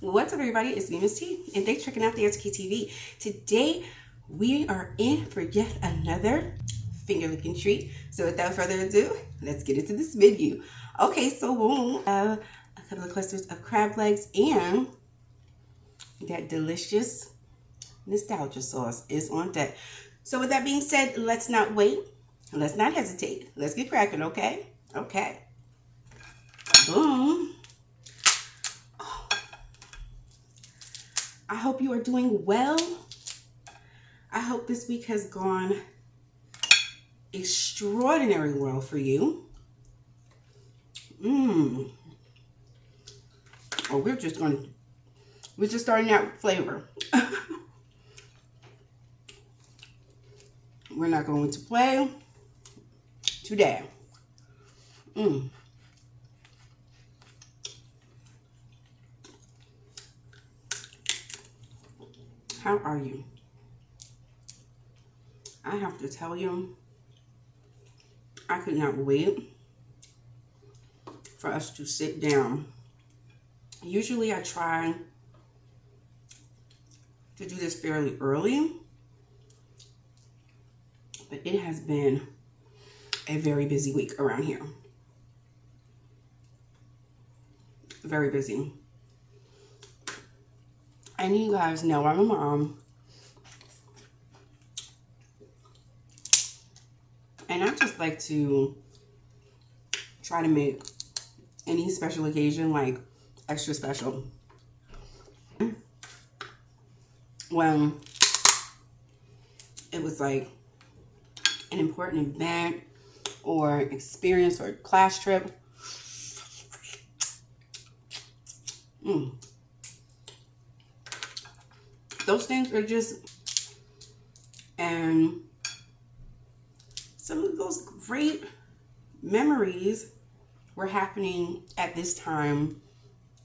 What's up, everybody? It's me, Miss T, and thanks for checking out the SK TV. Today, we are in for yet another finger-licking treat. So without further ado, let's get into this menu. Okay, so we'll have a couple of clusters of crab legs, and that delicious nostalgia sauce is on deck. So with that being said, let's not wait. Let's not hesitate. Let's get cracking, okay? Okay. Boom. I hope you are doing well. I hope this week has gone extraordinarily well for you. Oh, we're just starting out with flavor. We're not going to play today. How are you? I have to tell you, I could not wait for us to sit down. Usually I try to do this fairly early, but it has been a very busy week around here. Very busy. And you guys know I'm a mom. And I just like to try to make any special occasion like extra special. When it was like an important event or experience or class trip, those things are just, and some of those great memories were happening at this time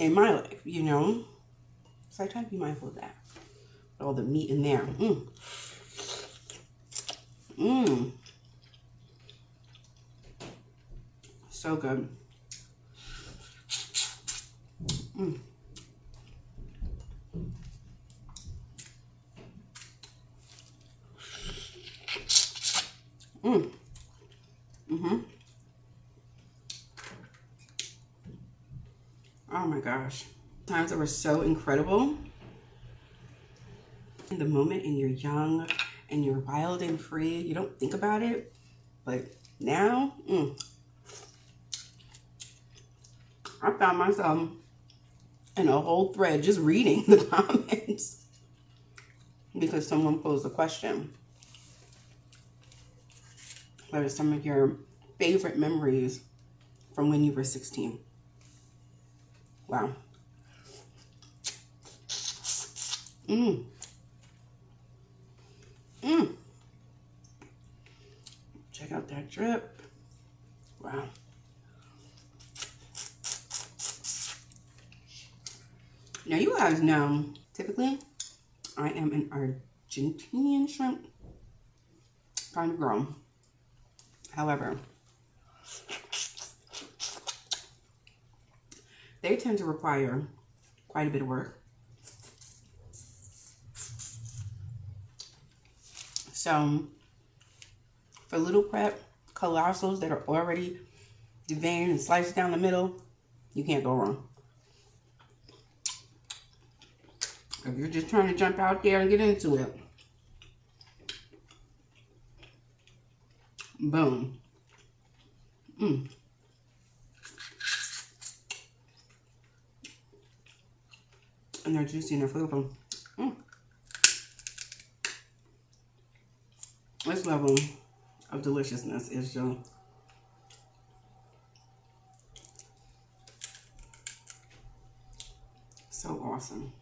in my life, you know? So I try to be mindful of that. All the meat in there. So good. Oh my gosh. Times that were so incredible. In the moment, and you're young and you're wild and free, you don't think about it. But now, I found myself in a whole thread just reading the comments because someone posed a question. What are some of your favorite memories from when you were 16? Wow. Check out that drip. Wow. Now you guys know, typically, I am an Argentinian shrimp kind of girl. However, they tend to require quite a bit of work. So, for little prep colossals that are already deveined and sliced down the middle, you can't go wrong. If you're just trying to jump out there and get into it, boom. And they're juicy and they're flavorful. This level of deliciousness is just so awesome.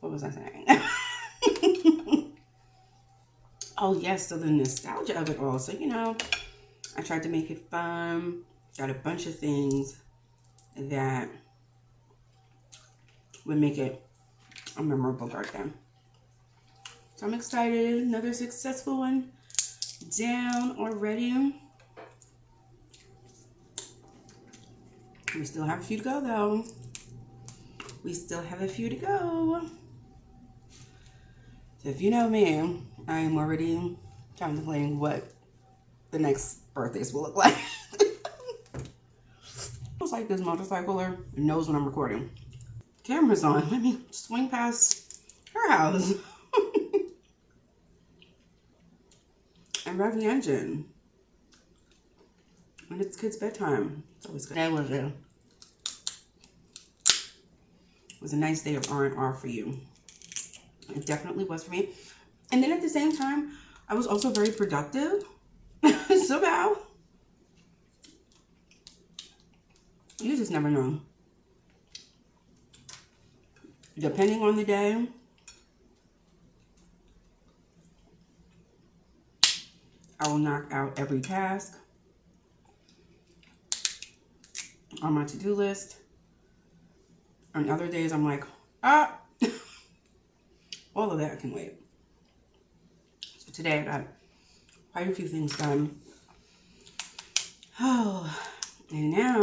What was I saying? Oh yes, so the nostalgia of it all. So, you know, I tried to make it fun. Got a bunch of things that would make it a memorable birthday. So I'm excited. Another successful one down already. We still have a few to go, though. We still have a few to go. So if you know me, I am already contemplating what the next birthdays will look like. It's like this motorcycler knows when I'm recording. Camera's on. Let me swing past her house and rev the engine. When it's kids' bedtime, it's always good. That was a nice day of R&R for you. It definitely was for me. And then at the same time, I was also very productive. Somehow. You just never know. Depending on the day, I will knock out every task on my to-do list. On other days, I'm like, ah, all of that can wait. So today, I got quite a few things done. Oh, and now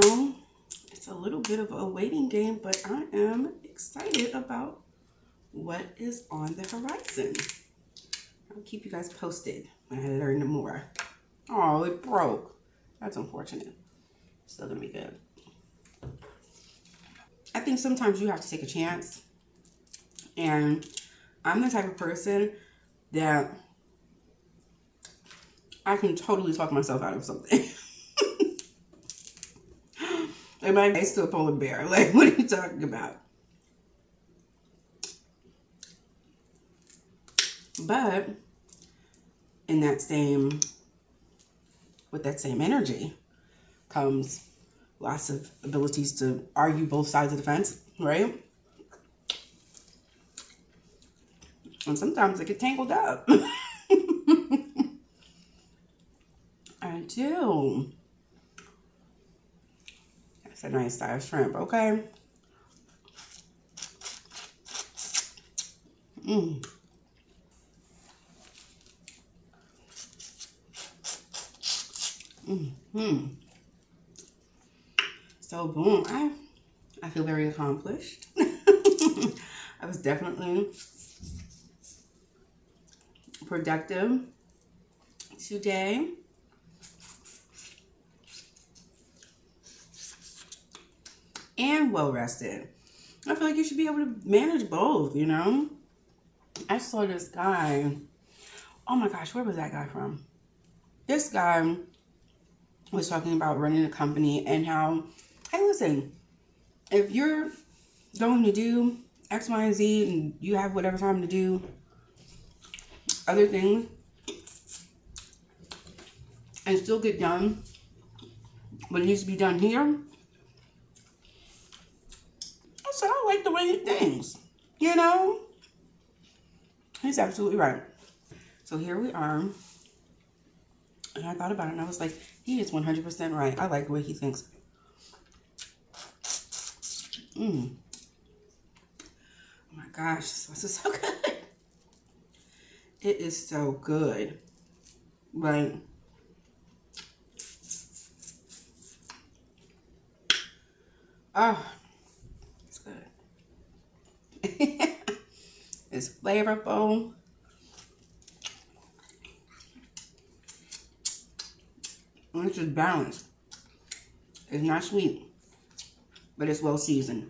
it's a little bit of a waiting game, but I am excited about what is on the horizon. I'll keep you guys posted when I learn more. Oh, it broke. That's unfortunate. Still gonna be good. I think sometimes you have to take a chance. And I'm the type of person that I can totally talk myself out of something. Like my face to a polar bear. Like, what are you talking about? But in that same, with that same energy comes lots of abilities to argue both sides of the fence, right? And sometimes I get tangled up. I do. That's a nice size shrimp, okay? Mmm. Mm-hmm. So boom, I feel very accomplished. I was definitely productive today. And well rested. I feel like you should be able to manage both, you know? I saw this guy. Oh my gosh, where was that guy from? This guy was talking about running a company and how, hey, listen, if you're going to do X, Y, and Z and you have whatever time to do other things and still get done what needs to be done here, I said, I like the way he thinks, you know? He's absolutely right. So here we are. And I thought about it and I was like, he is 100% right. I like the way he thinks. Oh my gosh, this is so good. It is so good. Right? Oh, it's good. It's flavorful. And it's just balanced. It's not sweet, but it's well seasoned.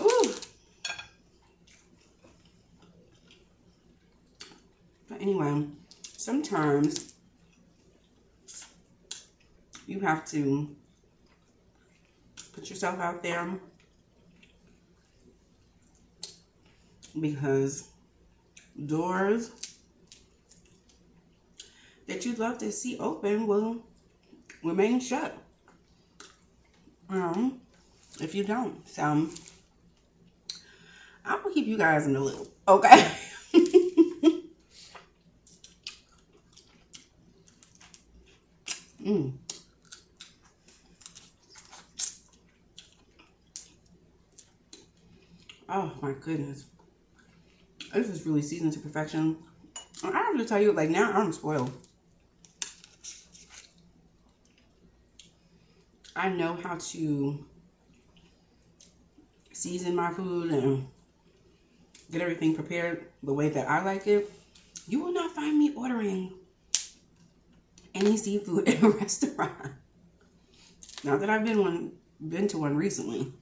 Ooh. But anyway, sometimes you have to put yourself out there because doors that you'd love to see open will remain shut if you don't. So I will keep you guys in the loop, okay? Oh my goodness. This is really seasoned to perfection. I have to tell you, like, now I'm spoiled. I know how to season my food and get everything prepared the way that I like it, you will not find me ordering any seafood at a restaurant. Not that I've been to one recently.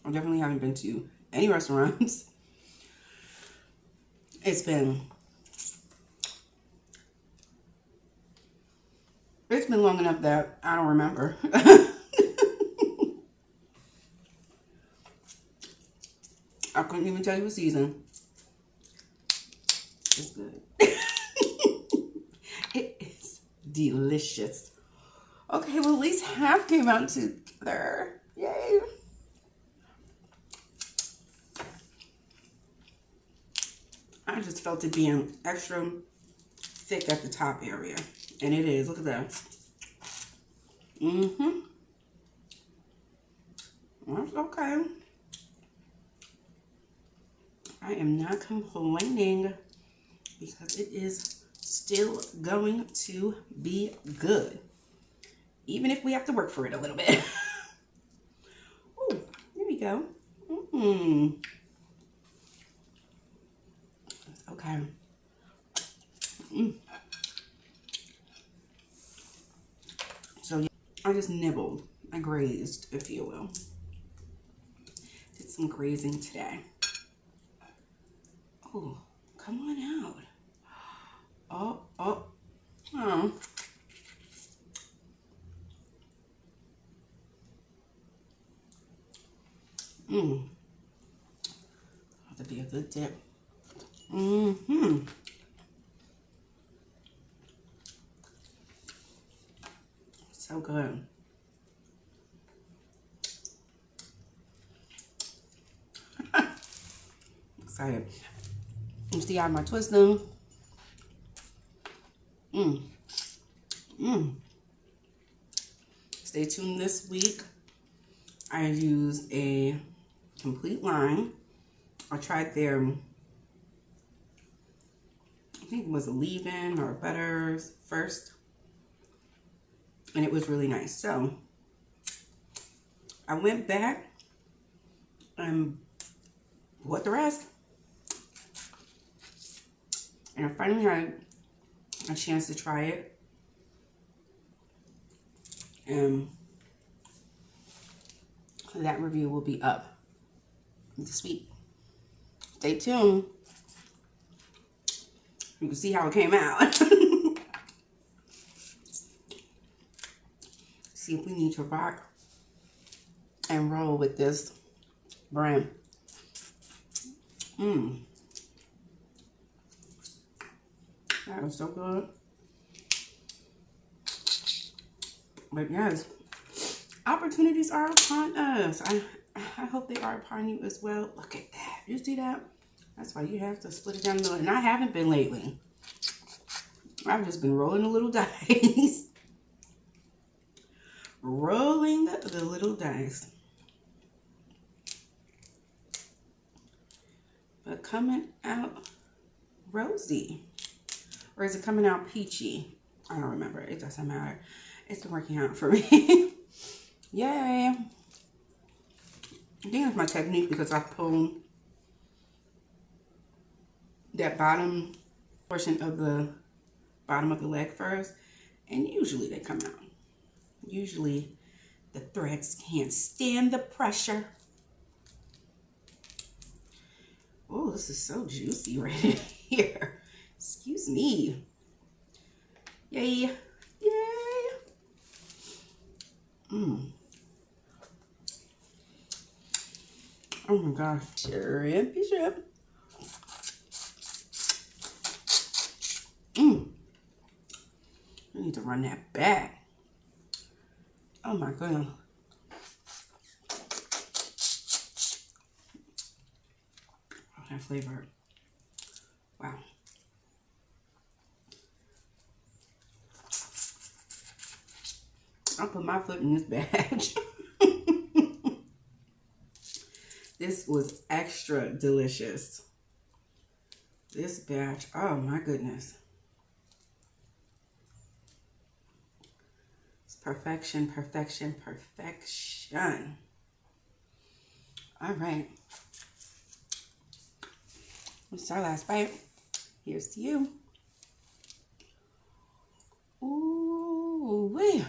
I definitely haven't been to any restaurants. It's been long enough that I don't remember. I couldn't even tell you a season. It's good. It is delicious. Okay, well, at least half came out together. Yay. I just felt it being extra thick at the top area. And it is. Look at that. That's okay. I am not complaining because it is still going to be good. Even if we have to work for it a little bit. Oh, there we go. Okay. So yeah, I just nibbled. I grazed, if you will. Did some grazing today. Oh, come on out. Oh. That'd be a good dip. So good. Excited. You see, I have my twisting. Stay tuned this week. I used a complete line. I tried their, I think it was a leave-in or butters first. And it was really nice. So I went back and bought the rest. And I finally had a chance to try it. And that review will be up this week. Stay tuned. You can see how it came out. See if we need to rock and roll with this brand. That was so good. But yes, opportunities are upon us. I hope they are upon you as well. Look at that. You see that? That's why you have to split it down the middle. And I haven't been lately. I've just been rolling the little dice. Rolling the little dice. But coming out rosy. Or is it coming out peachy? I don't remember. It doesn't matter. It's been working out for me. Yay. I think that's my technique because I pull that bottom portion of the bottom of the leg first. And usually they come out. Usually the threads can't stand the pressure. Oh, this is so juicy right here. Excuse me. Yay. Yay. Oh my gosh. Shrimpy shrimp. I need to run that back. Oh my goodness. Oh, that flavor. Wow. I'll put my foot in this batch. This was extra delicious. This batch, oh my goodness. Let's Perfection, perfection, perfection. All right. It's our last bite. Here's to you. Ooh, wee.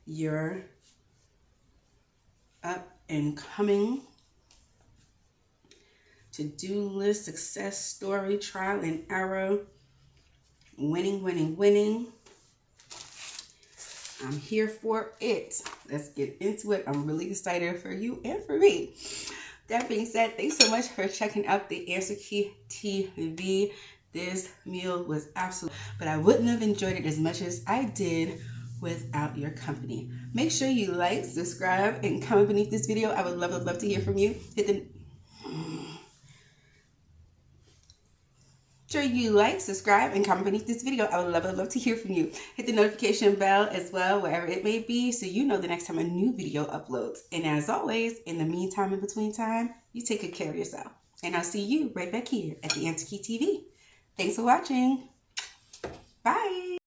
Your up and coming to-do list, success story, trial and error, winning, winning, winning. I'm here for it. Let's get into it. I'm really excited for you and for me. That being said, thanks so much for checking out the Answer Key TV. This meal was absolute, but I wouldn't have enjoyed it as much as I did without your company. Make sure you like, subscribe, and comment beneath this video. I would love to hear from you. Sure you like, subscribe, and comment beneath this video. I would love to hear from you. Hit the notification bell as well, wherever it may be, so you know the next time a new video uploads. And as always, in the meantime, in between time, you take good care of yourself. And I'll see you right back here at the Answer Key TV. Thanks for watching. Bye.